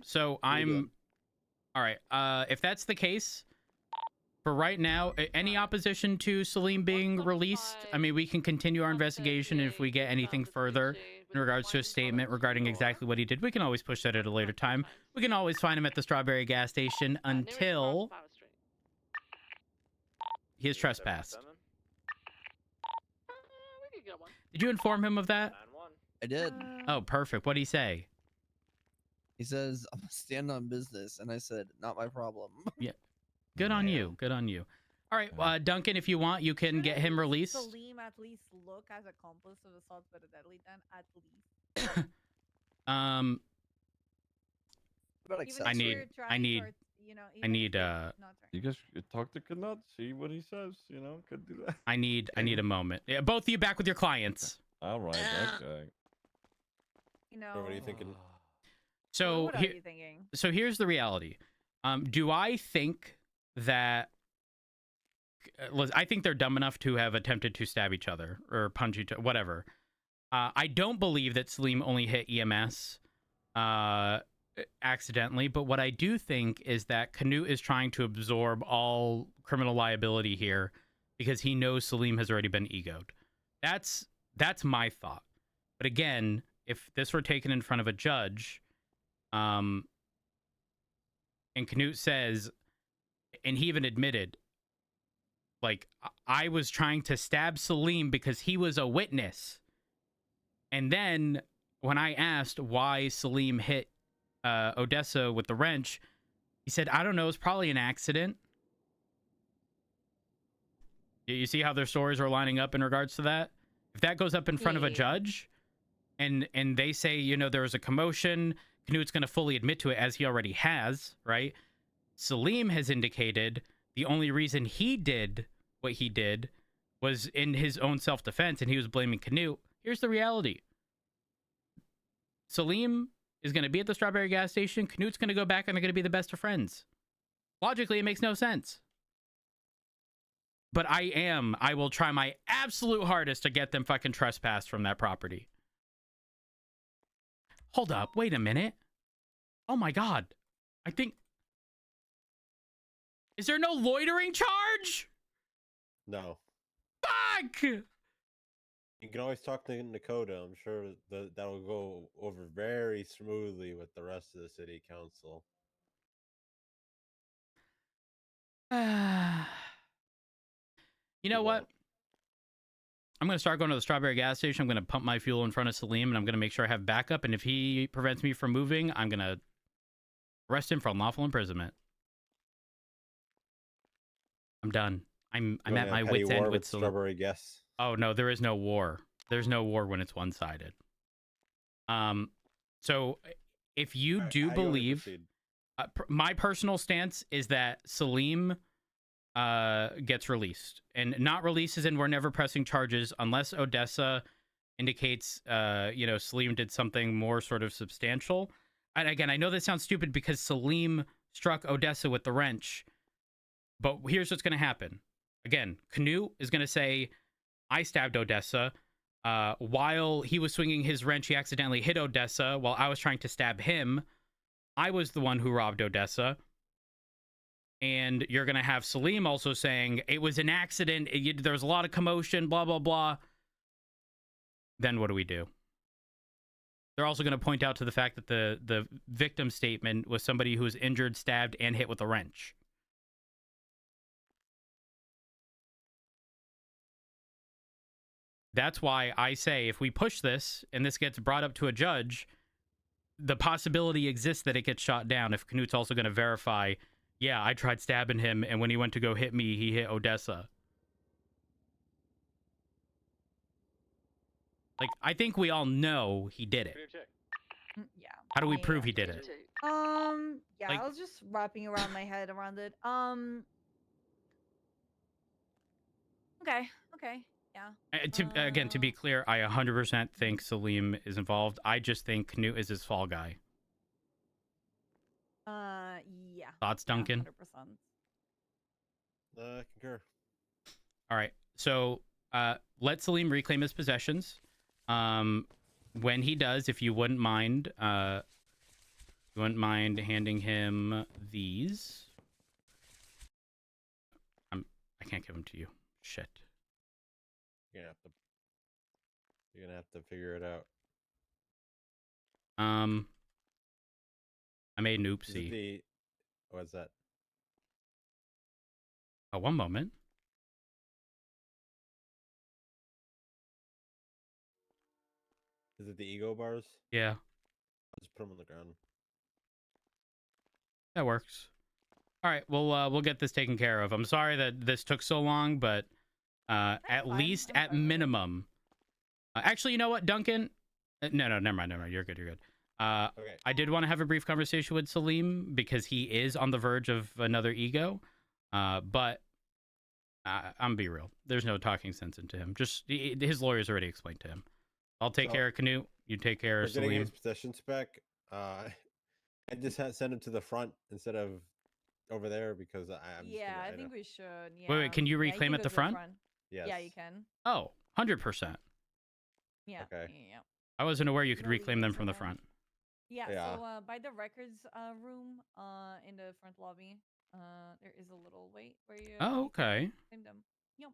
So I'm all right. If that's the case, for right now, any opposition to Salim being released? I mean, we can continue our investigation. If we get anything further in regards to a statement regarding exactly what he did, we can always push that at a later time. We can always find him at the Strawberry gas station until he has trespassed. Did you inform him of that? I did. Oh, perfect. What did he say? He says, I'm stand on business. And I said, not my problem. Yeah. Good on you. Good on you. All right, Duncan, if you want, you can get him released. Salim at least look as accomplice of assault with a deadly then, at least. I need You guys could talk to Knut, see what he says. You know, could do that. I need a moment. Yeah, both of you back with your clients. All right. Okay. You know. What are you thinking? So what are you thinking? So here's the reality. Do I think that? I think they're dumb enough to have attempted to stab each other or punch each other, whatever. I don't believe that Salim only hit EMS accidentally, but what I do think is that Canute is trying to absorb all criminal liability here because he knows Salim has already been egoed. That's my thought. But again, if this were taken in front of a judge, and Canute says, and he even admitted, like, I was trying to stab Salim because he was a witness. And then when I asked why Salim hit Odessa with the wrench, he said, I don't know, it's probably an accident. You see how their stories are lining up in regards to that? If that goes up in front of a Yeah. judge and they say, you know, there was a commotion, Knut's going to fully admit to it as he already has, right? Salim has indicated the only reason he did what he did was in his own self-defense and he was blaming Knut. Here's the reality. Salim is going to be at the Strawberry gas station. Knut's going to go back and they're going to be the best of friends. Logically, it makes no sense. But I will try my absolute hardest to get them fucking trespassed from that property. Hold up. Wait a minute. Oh my God. I think... Is there no loitering charge? No. Fuck! You can always talk to Dakota. I'm sure that'll go over very smoothly with the rest of the city council. You know It what? won't. I'm going to start going to the Strawberry gas station. I'm going to pump my fuel in front of Salim, and I'm going to make sure I have backup. And if he prevents me from moving, I'm going to arrest him for unlawful imprisonment. I'm done. I'm at my wit's end with Salim. Strawberry gas. Oh, no, there is no war. There's no war when it's one-sided. So if you do believe... my personal stance is that Salim gets released. And not releases and we're never pressing charges unless Odessa indicates, you know, Salim did something more sort of substantial. And again, I know that sounds stupid because Salim struck Odessa with the wrench. But here's what's going to happen. Again, Knut is going to say, I stabbed Odessa. While he was swinging his wrench, he accidentally hit Odessa while I was trying to stab him. I was the one who robbed Odessa. And you're going to have Salim also saying, it was an accident. There was a lot of commotion, blah, blah, blah. Then what do we do? They're also going to point out to the fact that the victim statement was somebody who was injured, stabbed, and hit with a wrench. That's why I say if we push this and this gets brought up to a judge, the possibility exists that it gets shot down if Knut's also going to verify, yeah, I tried stabbing him, and when he went to go hit me, he hit Odessa. Like, I think we all know he did it. Yeah. How do we yeah, prove yeah. he did it? Yeah, Like- I was just wrapping around my head around it. Okay, yeah. Again, to be clear, I 100% think Salim is involved. I just think Knut is his fall guy. Yeah. Thoughts, Duncan? 100%. Concur. All right. So let Salim reclaim his possessions. When he does, if you wouldn't mind, handing him these. I can't give them to you. Shit. You're gonna have to figure it out. I made an Is it oopsie. what's that? Oh, one moment. Is it the ego bars? Yeah, I'll just put them on the ground. that works. All right, we'll get this taken care of. I'm sorry that this took so long, but at fine. least I'm at fine with it. minimum. Actually, you know what, Duncan? No, never mind. You're good. Okay. I did want to have a brief conversation with Salim because he is on the verge of another ego. But I'm gonna be real. There's no talking sense into him. Just his lawyers already explained to him. I'll take care of Knut. You take care We're of getting Salim. his possessions back. I just had sent him to the front instead of over there because I'm just Yeah, gonna, I think we should. Yeah. Wait, can you Yeah, reclaim can at go the to front? Yes. Yeah, you can. Oh, 100%. Yeah. Okay. Yeah. I wasn't aware you could Go leave reclaim them this from the around. front. Yeah. Yeah. So by the records room in the front lobby, there is a little wait where you. Oh, you can okay. claim them. Yep.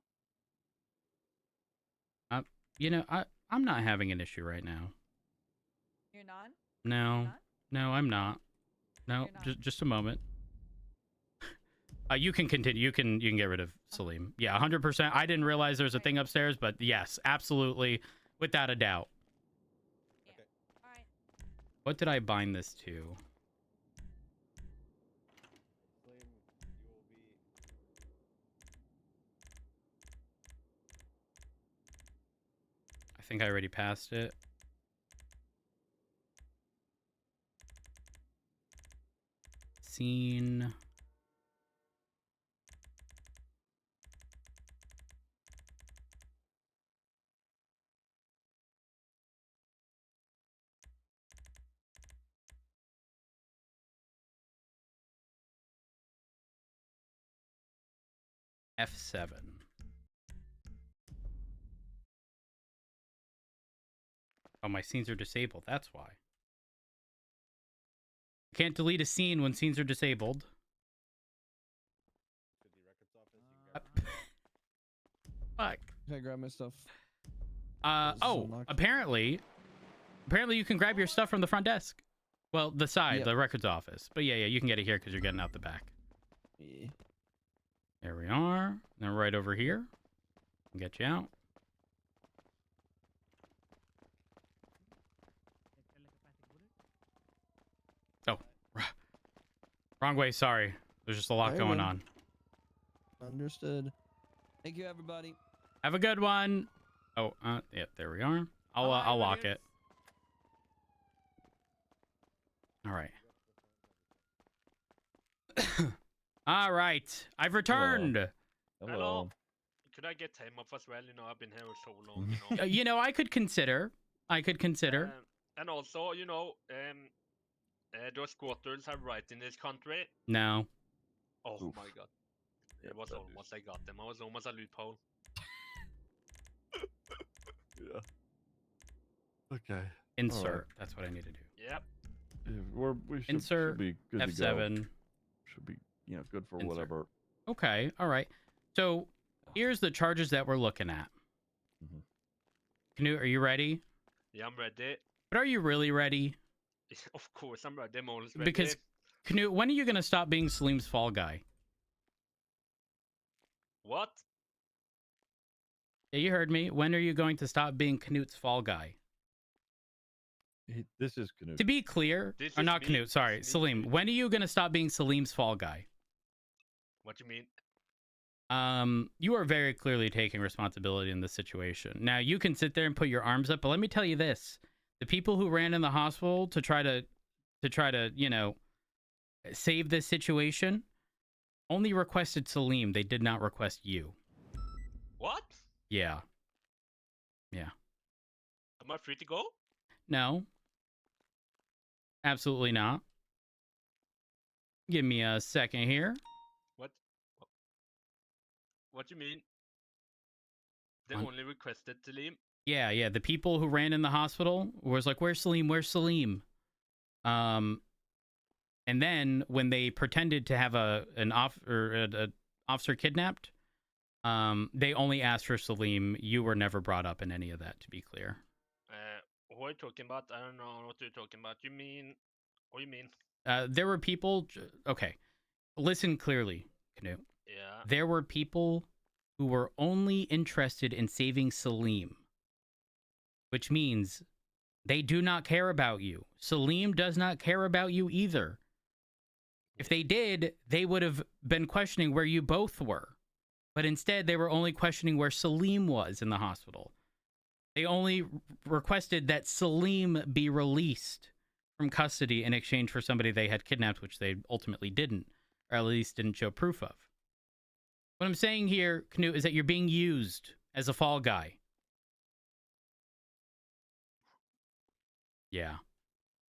You know, I'm not having an issue right now. You're not. No, You're not? no, I'm not. No, You're not. just a moment. You can continue. You can get rid of Salim. Yeah, 100%. I didn't realize there's a thing upstairs, but yes, absolutely, without a doubt. Yeah. All right. What did I bind this to? Salim, you will be think I already passed it. Scene. F7. Oh, my scenes are disabled. That's why. Can't delete a scene when scenes are disabled. Fuck. Can I grab my stuff? Oh, apparently you can grab your stuff from the front desk. Well, the side, Yep. the records office. But yeah, you can get it here because you're getting out the back. Yeah. There we are. Then right over here. Get you out. Oh, wrong way. Sorry. There's just a lot Very going good. on. Understood. Thank you, everybody. Have a good one. Oh, yeah, there we are. I'll lock it. All right. All right. I've returned. Hello. Could I get time off as well? You know, I've been here so long. You know. You know, I could consider. And also, you know, those squatters have rights in this country. No. Oh Oof. my god. It was almost I got them. I was almost a loophole. Yeah. Okay. Insert. Alright. That's what I need to do. Yep. Yeah, we should, Insert should be good to go. F7. Should be, you know, good for Insert. whatever. Okay. All right. So here's the charges that we're looking at. Mhm. Knut, are you ready? Yeah, I'm ready. But are you really ready? Of course, I'm ready. I'm always ready. Because, Knut, when are you going to stop being Salim's fall guy? What? Yeah, you heard me. When are you going to stop being Knut's fall guy? This is Canute. To be clear, This or is not me. Knut, sorry, This is me. Salim. When are you going to stop being Salim's fall guy? What you mean? You are very clearly taking responsibility in this situation. Now, you can sit there and put your arms up, but let me tell you this. The people who ran in the hospital to try to, you know, save this situation only requested Salim. They did not request you. What? Yeah. Yeah. Am I free to go? No. Absolutely not. Give me a second here. What? What you mean? They On- only requested Salim? Yeah. The people who ran in the hospital was like, "Where's Salim? Where's Salim?" And then when they pretended to have an officer kidnapped, they only asked for Salim. You were never brought up in any of that, to be clear. What are you talking about? I don't know what you're talking about. You mean... What do you mean? There were people... Okay. Listen clearly, Knut. Yeah. There were people who were only interested in saving Salim. Which means they do not care about you. Salim does not care about you either. If they did, they would have been questioning where you both were. But instead, they were only questioning where Salim was in the hospital. They only requested that Salim be released from custody in exchange for somebody they had kidnapped, which they ultimately didn't, or at least didn't show proof of. What I'm saying here, Knut, is that you're being used as a fall guy. Yeah.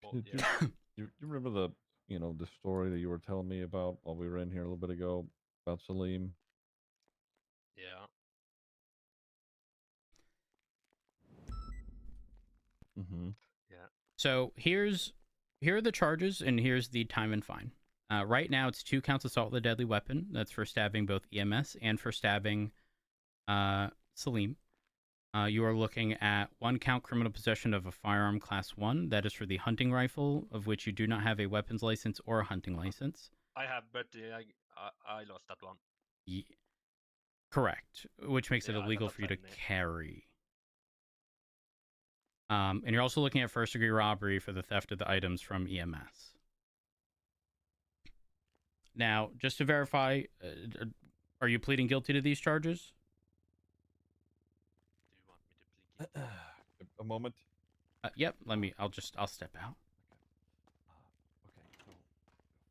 Well, Did yeah. you remember the, you know, the story that you were telling me about while we were in here a little bit ago about Salim? Yeah. Mm-hmm. Yeah. So here are the charges, and here's the time and fine. Right now, it's 2 counts assault with a deadly weapon. That's for stabbing both EMS and for stabbing Salim. You are looking at 1 count criminal possession of a firearm class 1. That is for the hunting rifle, of which you do not have a weapons license or a hunting license. I have, but I lost that one. Correct, which makes it Yeah, illegal that's for you to fine, carry. And you're also looking at first-degree robbery for the theft of the items from EMS. Now, just to verify, are you pleading guilty to these charges? Do you want me to plead guilty? a moment? Yep. I'll step out.